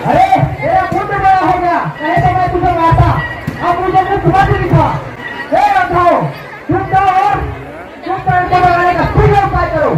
अरे तेरा पुत्र बड़ा हो गया, नहीं तो मैं तुझे मारता। अब मुझे मुझ तुम्हारे दिखा। रखाओ चुप जाओ और चुप करके बनाने का कोई उपाय करो।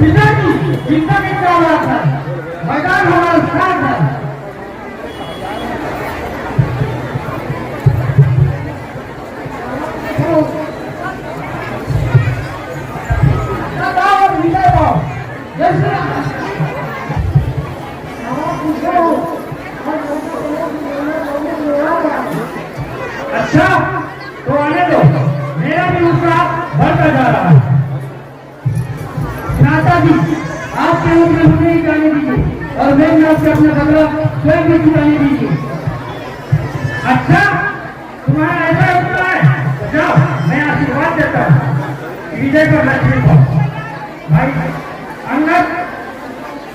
पिताजी जिंदगी का मैदान हमारा स्थान है। अच्छा तो आने दो, मेरा भी उत्साह बढ़ता जा रहा है। माता जी आपके रूप में मुझे ही जाने दीजिए और मैं आपसे अपना बदला स्वयं भी चुकाने दीजिए। अच्छा तुम्हारा ऐसा उत्साह है तो जाओ, मैं आशीर्वाद देता हूँ विजय पर लक्ष्मी को। भाई अंगद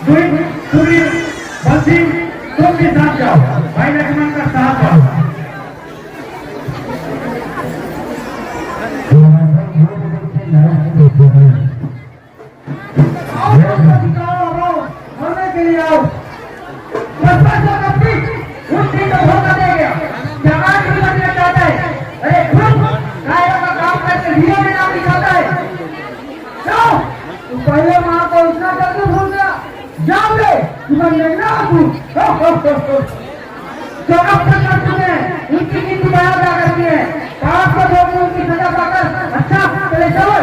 दुई सुबीर बंसी तुम भी साथ जाओ, भाई लक्ष्मण का साथ जाओ। मरने के लिए आओ, उस दिन को धोखा दे गया, जवान भी बनना चाहता है, अरे खुद कायरों का काम करके हीरो में नाम लिखाता है। जाओ, तू पहले माँ को इतना जल्दी भूल गया, जाओ ले, तुम्हें लेना तू। जो अब तक तुम्हें उनकी नीति बयान क्या करती है, पाप को धोखे उनकी सजा पाकर। अच्छा चले चलो,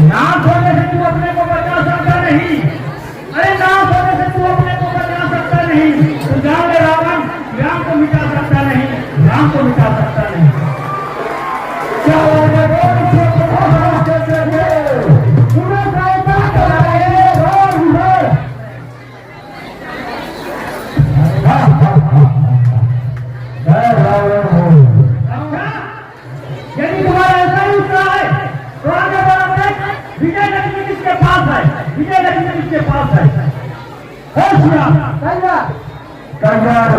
नाश होने से तू अपने को बचा सकता नहीं। अरे नाश होने से तू अपने को बचा सकता नहीं। तू जान ले रावण राम को मिटा सकता नहीं, राम को मिटा सकता नहीं। यदि तुम्हारा विजय लक्ष्मी किसके पास है? विजय लक्ष्मी किसके पास है? होशियार तैयार तैयार